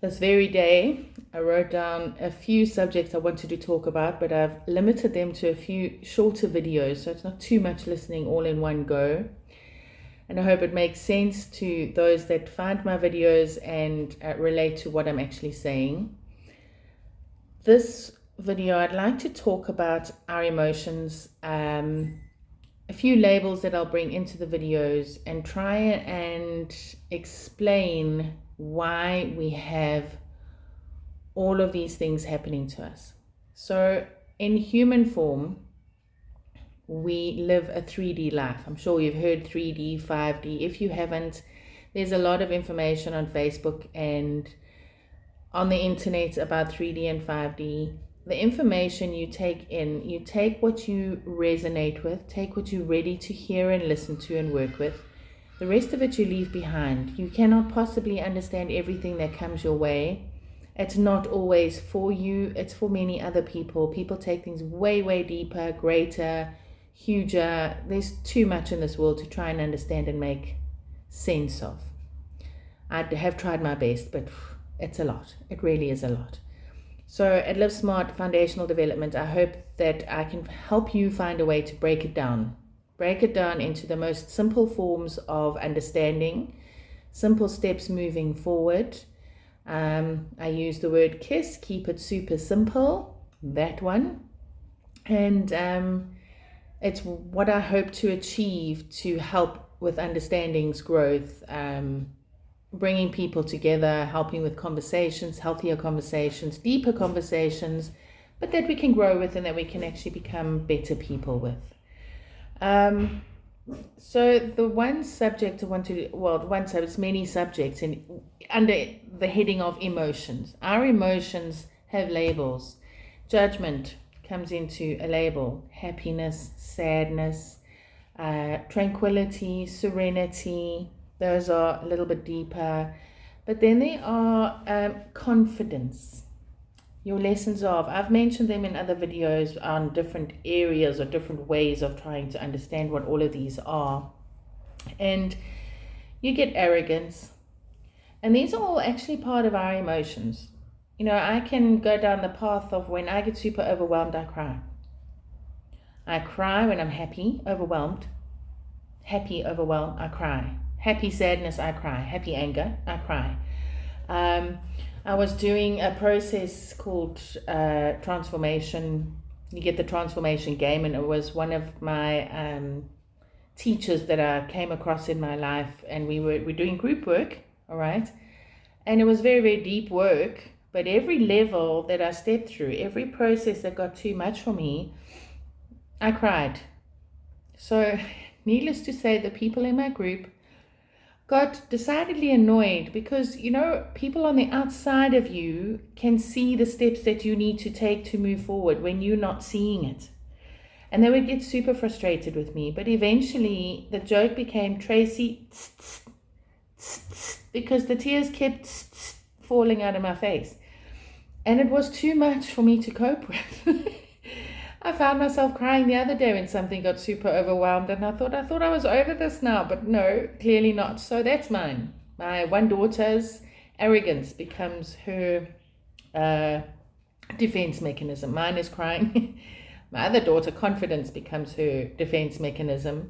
this very day, I wrote down a few subjects I wanted to talk about, but I've limited them to a few shorter videos, so it's not too much listening all in one go. And I hope it makes sense to those that find my videos and relate to what I'm actually saying. This video, I'd like to talk about our emotions, a few labels that I'll bring into the videos, and try and explain why we have all of these things happening to us. So in human form, we live a 3D life. I'm sure you've heard 3D, 5D. If you haven't, there's a lot of information on Facebook and on the internet about 3D and 5D. The information you take in, you take what you resonate with, take what you're ready to hear and listen to and work with. The rest of it you leave behind. You cannot possibly understand everything that comes your way. It's not always for you, it's for many other people. People take things way, way deeper, greater, huger. There's too much in this world to try and understand and make sense of. I have tried my best, but it's a lot. It really is a lot. So at Live Smart Foundational Development, I hope that I can help you find a way to break it down. Break it down into the most simple forms of understanding, simple steps moving forward. I use the word KISS, keep it super simple, that one. And it's what I hope to achieve to help with understandings, growth, bringing people together, helping with conversations, healthier conversations, deeper conversations, but that we can grow with and that we can actually become better people with. So the one subject I want to, it's many subjects and under the heading of emotions. Our emotions have labels. Judgment comes into a label. Happiness, sadness, tranquility, serenity. Those are a little bit deeper. But then there are confidence. Your lessons of, I've mentioned them in other videos on different areas or different ways of trying to understand what all of these are. And you get arrogance. And these are all actually part of our emotions. You know, I can go down the path of when I get super overwhelmed, I cry. I cry when I'm happy, overwhelmed. Happy, overwhelmed, I cry. Happy sadness, I cry. Happy anger, I cry. I was doing a process called transformation. You get the transformation game, and it was one of my teachers that I came across in my life, and we're doing group work, all right? And it was very, very deep work, but every level that I stepped through, every process that got too much for me, I cried. So needless to say, the people in my group got decidedly annoyed because, you know, people on the outside of you can see the steps that you need to take to move forward when you're not seeing it. And they would get super frustrated with me. But eventually the joke became, Tracy, because the tears kept falling out of my face. And it was too much for me to cope with. I found myself crying the other day when something got super overwhelmed, and I thought I was over this now, but no, clearly not. So that's mine. My one daughter's arrogance becomes her defense mechanism. Mine is crying. My other daughter, confidence, becomes her defense mechanism.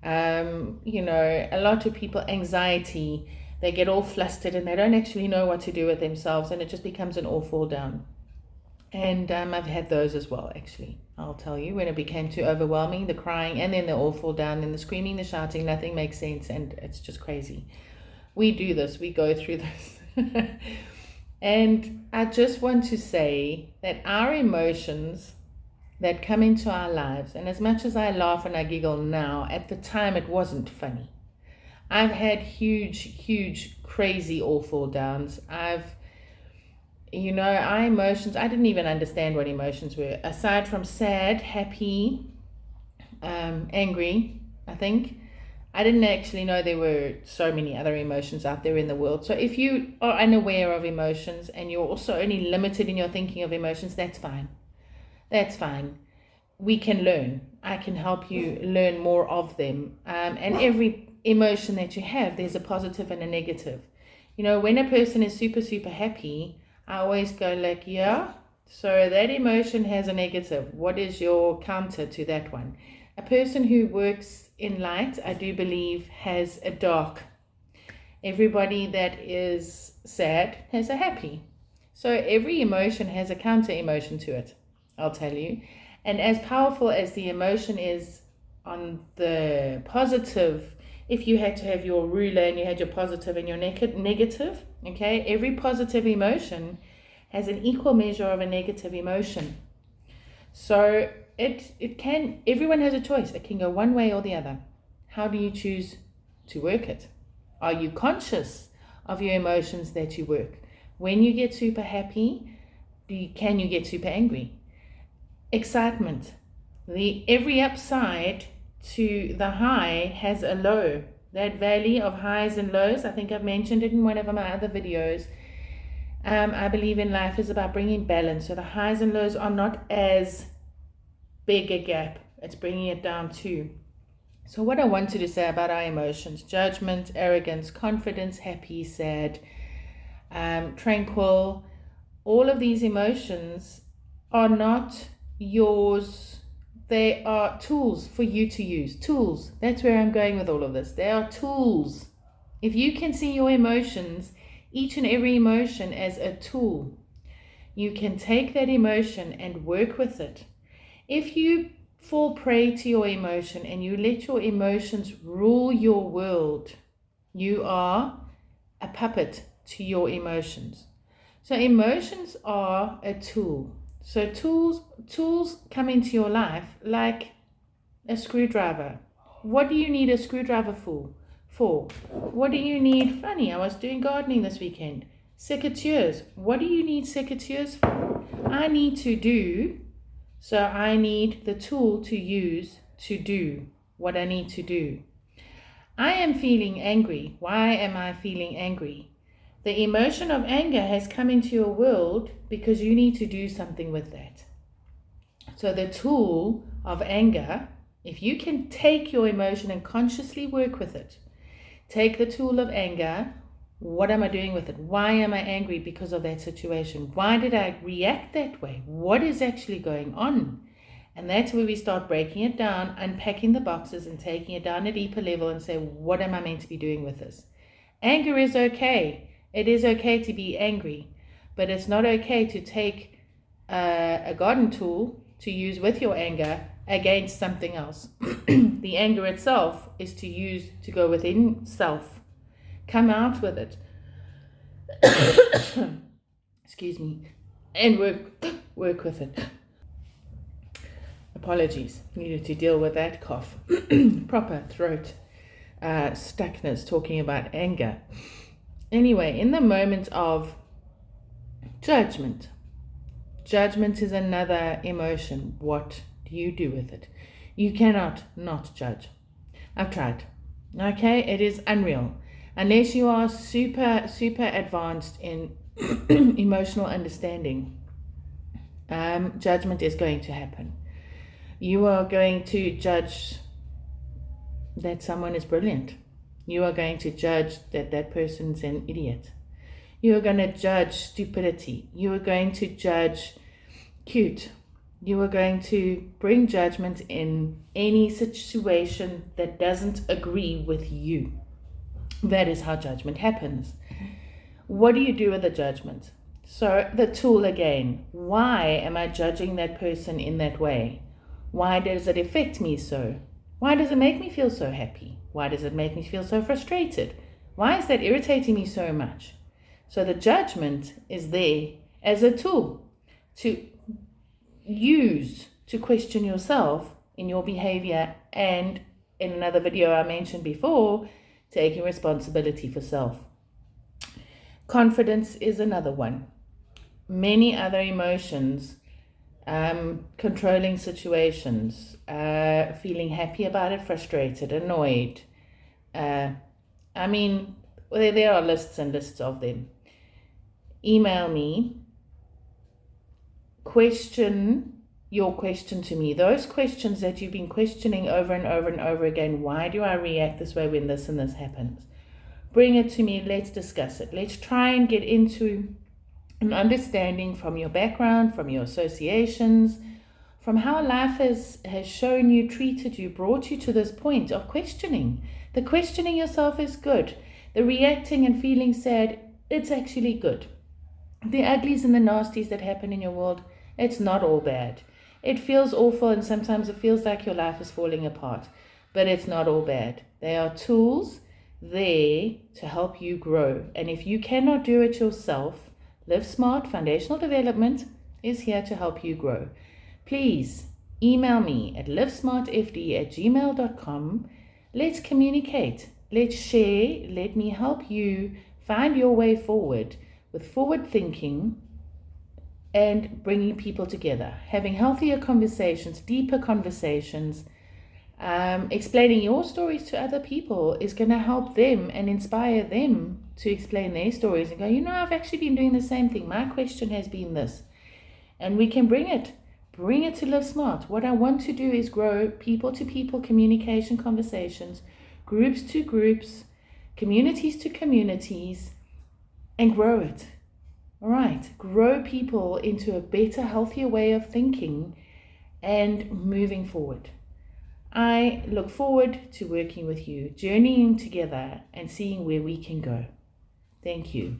You know, a lot of people, anxiety, they get all flustered and they don't actually know what to do with themselves, and it just becomes an all fall down. And I've had those as well, actually. I'll tell you, when it became too overwhelming, the crying, and then the all fall down, and the screaming, the shouting, nothing makes sense, and it's just crazy. We do this, we go through this. And I just want to say that our emotions that come into our lives, and as much as I laugh and I giggle now, at the time it wasn't funny. I've had huge, crazy all fall downs. You know, our emotions, I didn't even understand what emotions were. Aside from sad, happy, angry, I think. I didn't actually know there were so many other emotions out there in the world. So if you are unaware of emotions and you're also only limited in your thinking of emotions, that's fine. That's fine. We can learn. I can help you learn more of them. And every emotion that you have, there's a positive and a negative. When a person is super, super happy, I always go like, yeah, so that emotion has a negative. What is your counter to that one? A person who works in light, I do believe, has a dark. Everybody that is sad has a happy. So every emotion has a counter emotion to it, I'll tell you. And as powerful as the emotion is on the positive, if you had to have your ruler and you had your positive and your negative, okay, every positive emotion has an equal measure of a negative emotion. So everyone has a choice. It can go one way or the other. How do you choose to work it? Are you conscious of your emotions that you work? When you get super happy, can you get super angry? Excitement. Every upside to the high has a low. That valley of highs and lows, I think I've mentioned it in one of my other videos. I believe in life is about bringing balance. So the highs and lows are not as big a gap. It's bringing it down too. So what I wanted to say about our emotions: judgment, arrogance, confidence, happy, sad, tranquil. All of these emotions are not yours. They are tools for you to use. Tools. That's where I'm going with all of this. They are tools. If you can see your emotions, each and every emotion, as a tool, you can take that emotion and work with it. If you fall prey to your emotion and you let your emotions rule your world, you are a puppet to your emotions. So emotions are a tool. So tools come into your life like a screwdriver. What do you need a screwdriver for? What do you need? Funny, I was doing gardening this weekend. Secateurs. What do you need secateurs for? I need to do, so I need the tool to use to do what I need to do. I am feeling angry. Why am I feeling angry? The emotion of anger has come into your world because you need to do something with that. So the tool of anger, if you can take your emotion and consciously work with it, take the tool of anger. What am I doing with it? Why am I angry because of that situation? Why did I react that way? What is actually going on? And that's where we start breaking it down, unpacking the boxes and taking it down a deeper level and say, what am I meant to be doing with this? Anger is okay. It is okay to be angry, but it's not okay to take a garden tool to use with your anger against something else. The anger itself is to use to go within self. Come out with it. Excuse me. And work with it. Apologies. Needed to deal with that cough. Proper throat stuckness talking about anger. Anyway, in the moment of judgment is another emotion. What do you do with it? You cannot not judge. I've tried. Okay, it is unreal. Unless you are super, super advanced in emotional understanding, judgment is going to happen. You are going to judge that someone is brilliant. You are going to judge that that person's an idiot. You are going to judge stupidity. You are going to judge cute. You are going to bring judgment in any situation that doesn't agree with you. That is how judgment happens. What do you do with the judgment? So the tool again. Why am I judging that person in that way? Why does it affect me so? Why does it make me feel so happy? Why does it make me feel so frustrated? Why is that irritating me so much? So the judgment is there as a tool to use to question yourself in your behavior, and in another video I mentioned before, taking responsibility for self. Confidence is another one. Many other emotions, controlling situations, feeling happy about it, frustrated, annoyed. There are lists and lists of them. Email me, question your question to me. Those questions that you've been questioning over and over and over again. Why do I react this way when this and this happens? bring it to me. Let's discuss it. Let's try and get into an understanding from your background, from your associations, from how life has shown you, treated you, brought you to this point of questioning. The questioning yourself is good. The reacting and feeling sad, it's actually good. The uglies and the nasties that happen in your world, it's not all bad. It feels awful and sometimes it feels like your life is falling apart, but it's not all bad. They are tools there to help you grow. And if you cannot do it yourself, Live Smart Foundational Development is here to help you grow. Please email me at livesmartfd@gmail.com. Let's communicate. Let's share. Let me help you find your way forward with forward thinking and bringing people together, having healthier conversations, deeper conversations. Explaining your stories to other people is going to help them and inspire them to explain their stories and go, I've actually been doing the same thing. My question has been this. And we can bring it to Live Smart. What I want to do is grow people-to-people communication conversations, groups to groups, communities to communities, and grow it. All right, grow people into a better, healthier way of thinking and moving forward. I look forward to working with you, journeying together and seeing where we can go. Thank you.